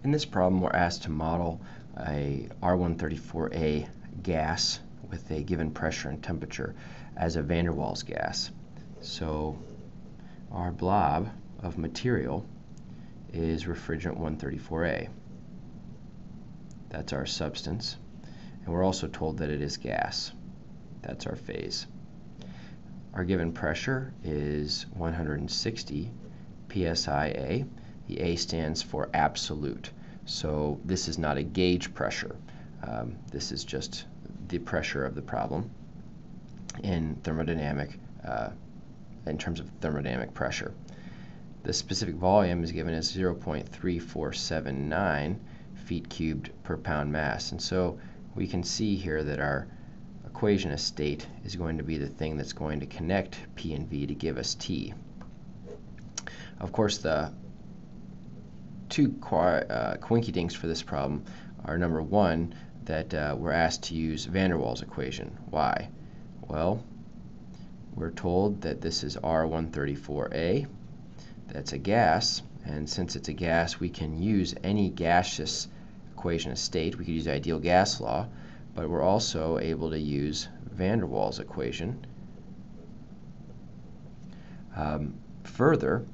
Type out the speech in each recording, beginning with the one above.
In this problem, we're asked to model a R134A gas with a given pressure and temperature as a van der Waals gas. So our blob of material is refrigerant 134A. That's our substance. And we're also told that it is gas. That's our phase. Our given pressure is 160 psi. The A stands for absolute. So this is not a gauge pressure. This is just the pressure of the problem in thermodynamic, in terms of thermodynamic pressure. The specific volume is given as 0.3479 feet cubed per pound mass. And so we can see here that our equation of state is going to be the thing that's going to connect P and V to give us T. Of course, the two coinkydinks for this problem are, number one, that we're asked to use van der Waals equation. Why? Well, we're told that this is R134A. That's a gas, and since it's a gas, we can use any gaseous equation of state. We could use ideal gas law, but we're also able to use van der Waals equation. Further,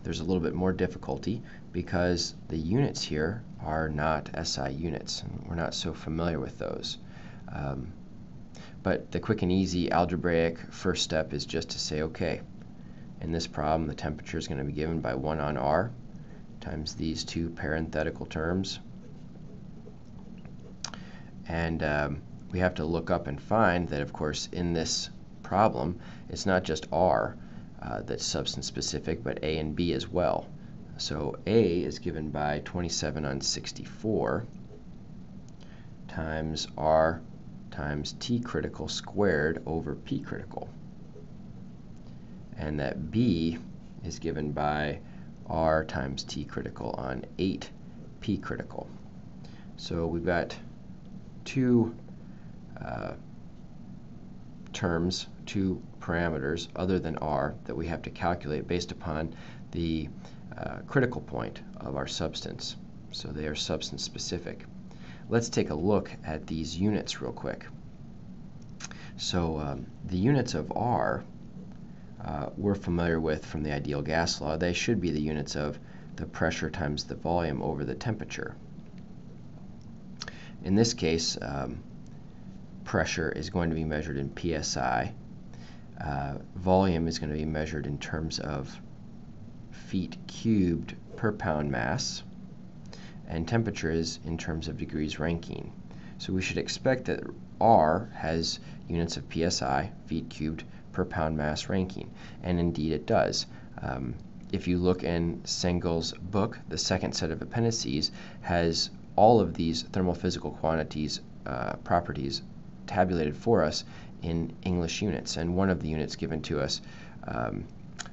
there's a little bit more difficulty because the units here are not SI units, and we're not so familiar with those. But the quick and easy algebraic first step is just to say, okay, in this problem the temperature is going to be given by 1 on R times these two parenthetical terms. And we have to look up and find that, of course, in this problem, it's not just R that's substance specific, but A and B as well. So A is given by 27 on 64 times R times T critical squared over P critical. And that B is given by R times T critical on 8 P critical. So we've got two terms, two parameters other than R that we have to calculate based upon the critical point of our substance. So they are substance specific. Let's take a look at these units real quick. So the units of R we're familiar with from the ideal gas law. They should be the units of the pressure times the volume over the temperature. In this case, pressure is going to be measured in psi. Volume is going to be measured in terms of feet cubed per pound mass, and temperature is in terms of degrees Rankine. So we should expect that R has units of psi, feet cubed per pound mass Rankine, and indeed it does. If you look in Sengel's book, the second set of appendices has all of these thermophysical quantities, properties tabulated for us in English units, and one of the units given to us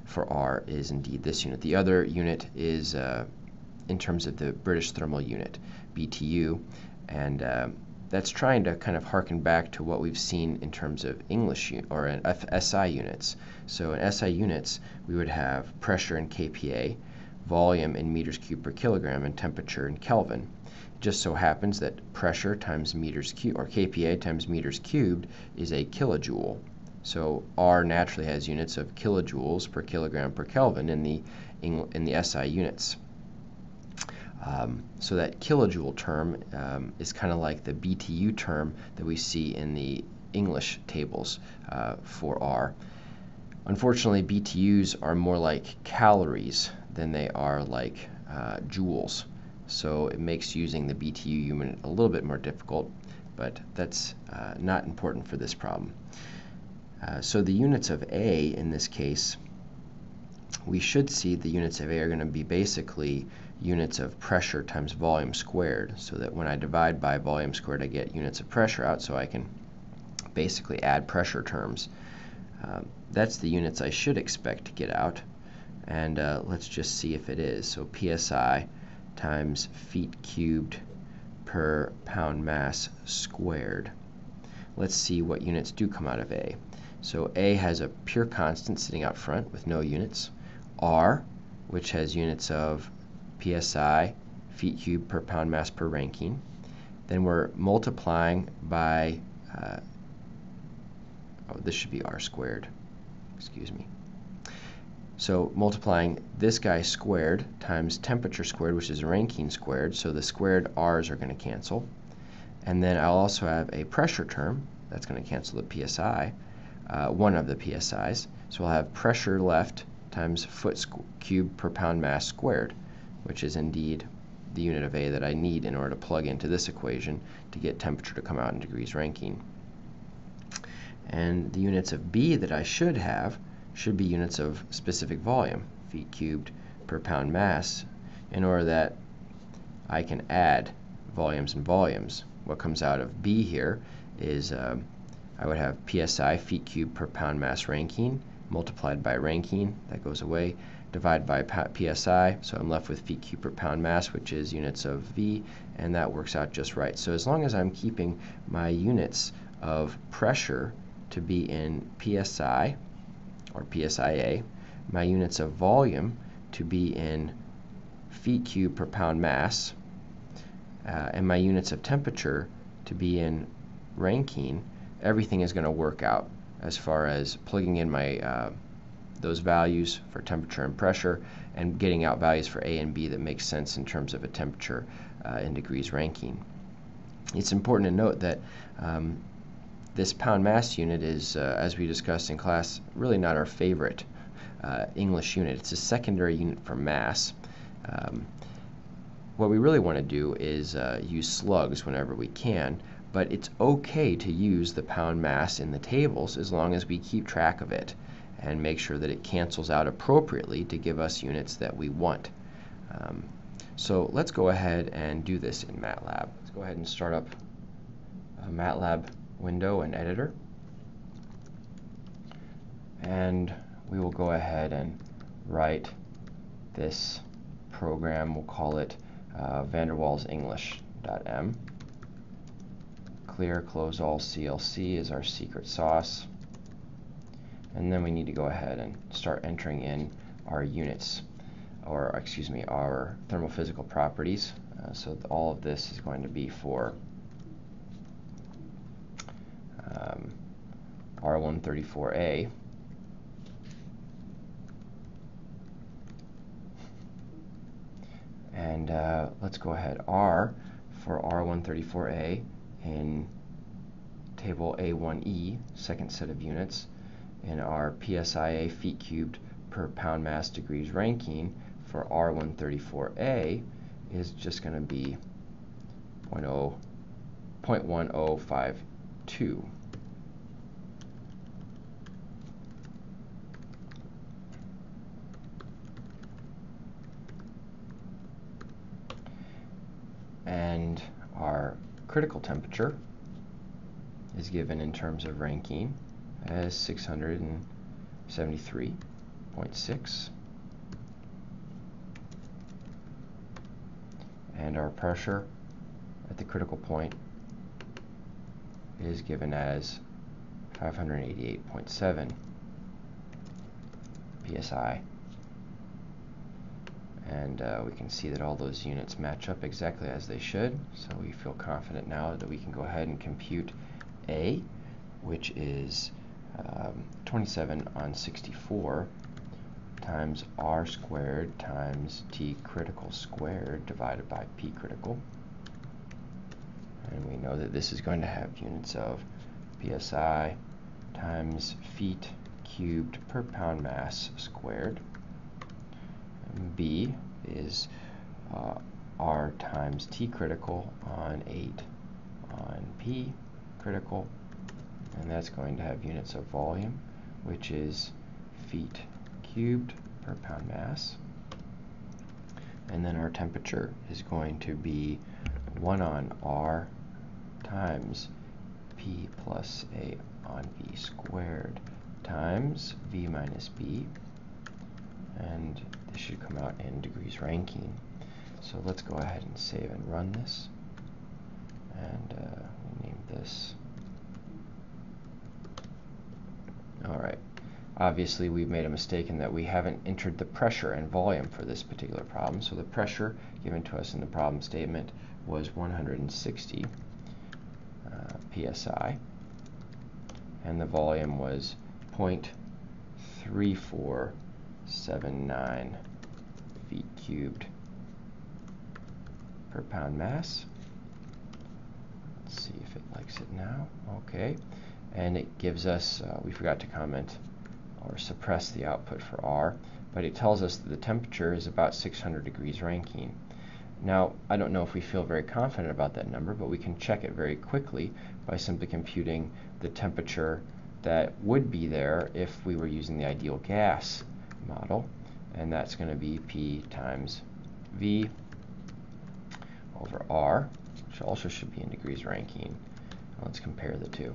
for R is indeed this unit. The other unit is in terms of the British thermal unit, BTU, and that's trying to kind of harken back to what we've seen in terms of English or in SI units. So in SI units, we would have pressure in kPa, volume in meters cubed per kilogram, and temperature in Kelvin. It just so happens that pressure times meters cubed, or kPa times meters cubed, is a kilojoule. So R naturally has units of kilojoules per kilogram per Kelvin in the SI units. So that kilojoule term is kind of like the BTU term that we see in the English tables for R. Unfortunately, BTUs are more like calories than they are like joules. So it makes using the BTU unit a little bit more difficult, but that's not important for this problem. So the units of A in this case, we should see the units of A are going to be basically units of pressure times volume squared, so that when I divide by volume squared I get units of pressure out, so I can basically add pressure terms. That's the units I should expect to get out, and let's just see if it is. So psi times feet cubed per pound mass squared. Let's see what units do come out of A. So A has a pure constant sitting out front with no units. R, which has units of psi, feet cubed per pound mass per Rankine. Then we're multiplying by, this should be r squared, excuse me. So multiplying this guy squared times temperature squared, which is Rankine squared, so the squared r's are going to cancel. And then I'll also have a pressure term that's going to cancel the psi, one of the psi's. So I'll have pressure left times foot cubed per pound mass squared, which is indeed the unit of A that I need in order to plug into this equation to get temperature to come out in degrees Rankine. And the units of B that I should have should be units of specific volume, feet cubed per pound mass, in order that I can add volumes and volumes. What comes out of B here is I would have psi, feet cubed per pound mass Rankine, multiplied by Rankine, that goes away, divided by psi, so I'm left with feet cubed per pound mass, which is units of V, and that works out just right. So as long as I'm keeping my units of pressure to be in psi, or psia, my units of volume to be in feet cubed per pound mass, and my units of temperature to be in Rankine, everything is going to work out as far as plugging in my those values for temperature and pressure and getting out values for A and B that make sense in terms of a temperature in degrees Rankine. It's important to note that this pound mass unit is, as we discussed in class, really not our favorite English unit. It's a secondary unit for mass. What we really want to do is use slugs whenever we can, but it's okay to use the pound mass in the tables as long as we keep track of it and make sure that it cancels out appropriately to give us units that we want. So let's go ahead and do this in MATLAB. Let's go ahead and start up a MATLAB window and editor, and we will go ahead and write this program. We'll call it van der Waals English.m. Clear, close all CLC is our secret sauce, and then we need to go ahead and start entering in our units, or excuse me, our thermophysical properties. So all of this is going to be for R134A. And let's go ahead. R for R134A in table A1E, second set of units, in our psia, feet cubed per pound mass degrees Rankine for R134A is just going to be 0.1052. And our critical temperature is given in terms of Rankine as 673.6. And our pressure at the critical point is given as 588.7 psi. And we can see that all those units match up exactly as they should, so we feel confident now that we can go ahead and compute A, which is 27 on 64 times r squared times t critical squared divided by p critical. And we know that this is going to have units of psi times feet cubed per pound mass squared. And B is r times t critical on 8 on p critical, and that's going to have units of volume, which is feet cubed per pound mass. And then our temperature is going to be 1 on r times p plus a on v squared times v minus b, and this should come out in degrees Rankine. So let's go ahead and save and run this, and we'll name this. Alright, Obviously, we've made a mistake in that we haven't entered the pressure and volume for this particular problem. So the pressure given to us in the problem statement was 160 psi, and the volume was 0.3479 feet cubed per pound mass. Let's see if it likes it now. Okay. And it gives us, we forgot to comment or suppress the output for R, but it tells us that the temperature is about 600 degrees Rankine. Now, I don't know if we feel very confident about that number, but we can check it very quickly by simply computing the temperature that would be there if we were using the ideal gas model, and that's going to be P times V over R, which also should be in degrees Rankine. Let's compare the two.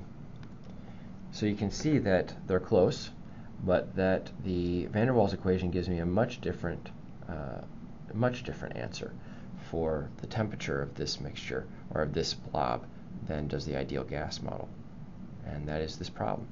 So you can see that they're close, but that the van der Waals equation gives me a much different answer for the temperature of this mixture, or of this blob, than does the ideal gas model. And that is this problem.